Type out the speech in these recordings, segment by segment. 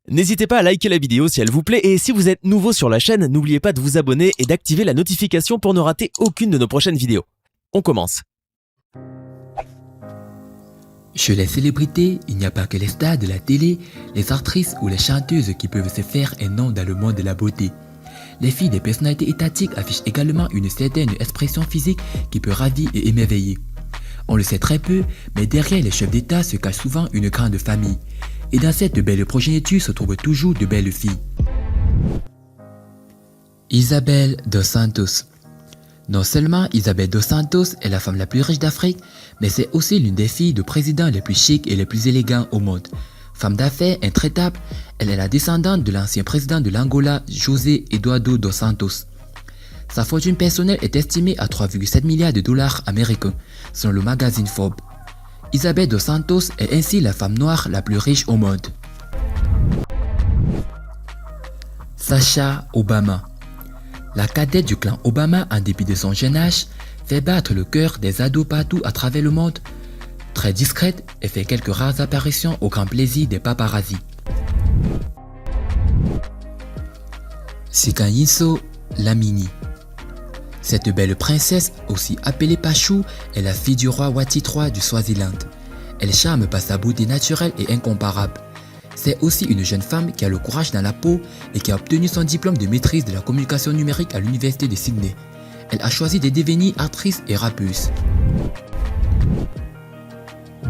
N'hésitez pas à liker la vidéo si elle vous plaît et si vous êtes nouveau sur la chaîne, n'oubliez pas de vous abonner et d'activer la notification pour ne rater aucune de nos prochaines vidéos. On commence. Chez les célébrités, il n'y a pas que les stars de la télé, les actrices ou les chanteuses qui peuvent se faire un nom dans le monde de la beauté. Les filles des personnalités étatiques affichent également une certaine expression physique qui peut ravir et émerveiller. On le sait très peu, mais derrière les chefs d'État se cache souvent une grande famille. Et dans cette belle progéniture se trouvent toujours de belles filles. Isabel dos Santos. Non seulement Isabel dos Santos est la femme la plus riche d'Afrique, mais c'est aussi l'une des filles de présidents les plus chics et les plus élégants au monde. Femme d'affaires intraitable, elle est la descendante de l'ancien président de l'Angola, José Eduardo dos Santos. Sa fortune personnelle est estimée à 3,7 milliards de dollars américains, selon le magazine Forbes. Isabel dos Santos est ainsi la femme noire la plus riche au monde. Sasha Obama. La cadette du clan Obama, en dépit de son jeune âge, fait battre le cœur des ados partout à travers le monde. Très discrète, elle fait quelques rares apparitions au grand plaisir des paparazzis. Sikanyinso Lamini. Cette belle princesse, aussi appelée Pachou, est la fille du roi Wati III du Swaziland. Elle charme par sa beauté naturelle et incomparable. C'est aussi une jeune femme qui a le courage dans la peau et qui a obtenu son diplôme de maîtrise de la communication numérique à l'université de Sydney. Elle a choisi de devenir actrice et rappeuse.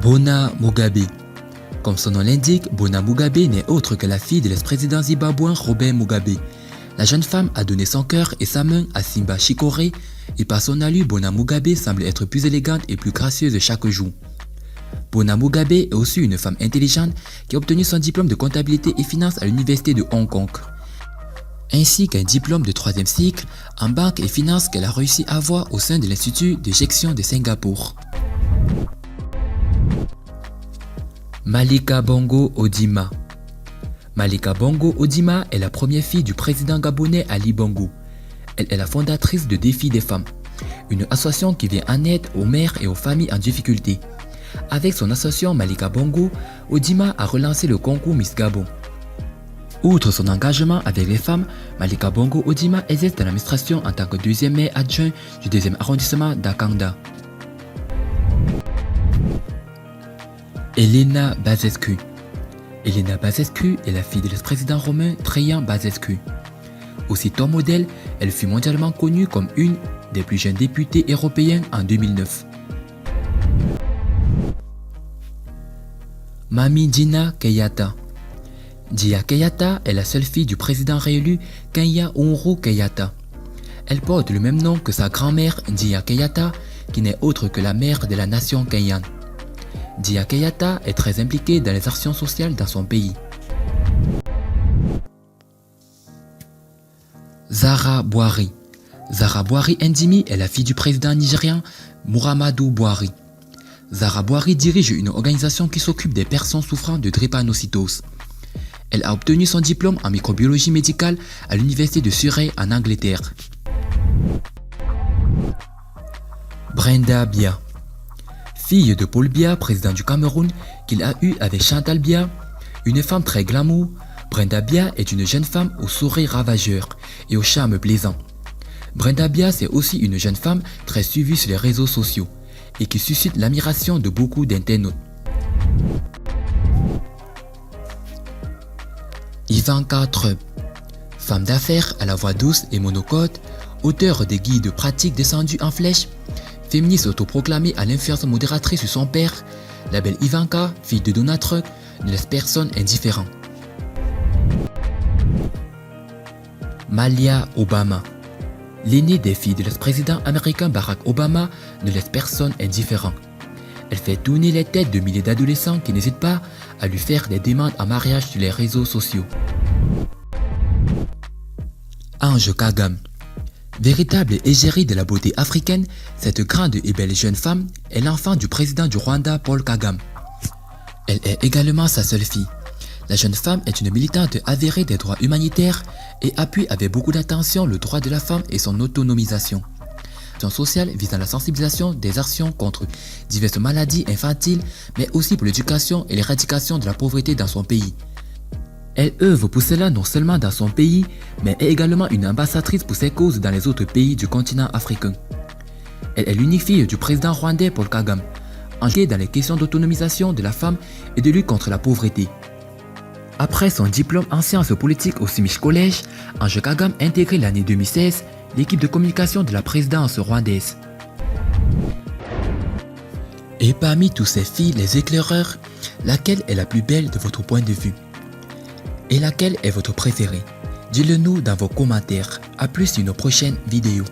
Bona Mugabe. Comme son nom l'indique, Bona Mugabe n'est autre que la fille de l'ex-président zimbabwéen Robert Mugabe. La jeune femme a donné son cœur et sa main à Simba Chikore et par son allure, Bona Mugabe semble être plus élégante et plus gracieuse chaque jour. Bona Mugabe est aussi une femme intelligente qui a obtenu son diplôme de comptabilité et finance à l'université de Hong Kong, ainsi qu'un diplôme de 3e cycle en banque et finance qu'elle a réussi à avoir au sein de l'Institut de gestion de Singapour. Malika Bongo Ondimah. Malika Bongo Ondimah est la première fille du président gabonais Ali Bongo. Elle est la fondatrice de Défi des femmes, une association qui vient en aide aux mères et aux familles en difficulté. Avec son association Malika Bongo, Ondimah a relancé le concours Miss Gabon. Outre son engagement avec les femmes, Malika Bongo Ondimah exerce dans l'administration en tant que deuxième maire adjoint du 2e arrondissement d'Akanda. Elena Bazescu. Elena Bazescu est la fille de l'ex-président romain Traian Bazescu. Aussitôt modèle, elle fut mondialement connue comme une des plus jeunes députées européennes en 2009. Mami Dina Keyata. Dia Keyata est la seule fille du président réélu Kenya Uhuru Kenyatta. Elle porte le même nom que sa grand-mère Dia Keyata, qui n'est autre que la mère de la nation kenyane. Dia Keyata est très impliquée dans les actions sociales dans son pays. Zara Buhari. Zara Buhari Ndimi est la fille du président nigérian Muhammadu Buhari. Zara Buhari dirige une organisation qui s'occupe des personnes souffrant de drépanocytose. Elle a obtenu son diplôme en microbiologie médicale à l'université de Surrey en Angleterre. Brenda Biya. Fille de Paul Biya, président du Cameroun, qu'il a eu avec Chantal Biya, une femme très glamour, Brenda Biya est une jeune femme au sourire ravageur et au charme plaisant. Brenda Biya, c'est aussi une jeune femme très suivie sur les réseaux sociaux et qui suscite l'admiration de beaucoup d'internautes. Ivanka Trump. Femme d'affaires à la voix douce et monocorde, auteure des guides pratiques descendus en flèche, féministe autoproclamée à l'influence modératrice sur son père, la belle Ivanka, fille de Donald Trump, ne laisse personne indifférent. Malia Obama. L'aînée des filles de l'ex-président américain Barack Obama ne laisse personne indifférent. Elle fait tourner les têtes de milliers d'adolescents qui n'hésitent pas à lui faire des demandes en mariage sur les réseaux sociaux. Ange Kagame. Véritable égérie de la beauté africaine, cette grande et belle jeune femme est l'enfant du président du Rwanda Paul Kagame. Elle est également sa seule fille. La jeune femme est une militante avérée des droits humanitaires et appuie avec beaucoup d'attention le droit de la femme et son autonomisation. Son social visant la sensibilisation des actions contre diverses maladies infantiles, mais aussi pour l'éducation et l'éradication de la pauvreté dans son pays. Elle œuvre pour cela non seulement dans son pays, mais est également une ambassadrice pour ses causes dans les autres pays du continent africain. Elle est l'unique fille du président rwandais Paul Kagame, engagée dans les questions d'autonomisation de la femme et de lutte contre la pauvreté. Après son diplôme en sciences politiques au Simish College, Ange Kagame a intégré l'année 2016 l'équipe de communication de la présidence rwandaise. Et parmi toutes ces filles, les éclaireurs, laquelle est la plus belle de votre point de vue? Et laquelle est votre préférée? Dites-le nous dans vos commentaires. A plus une prochaine vidéo.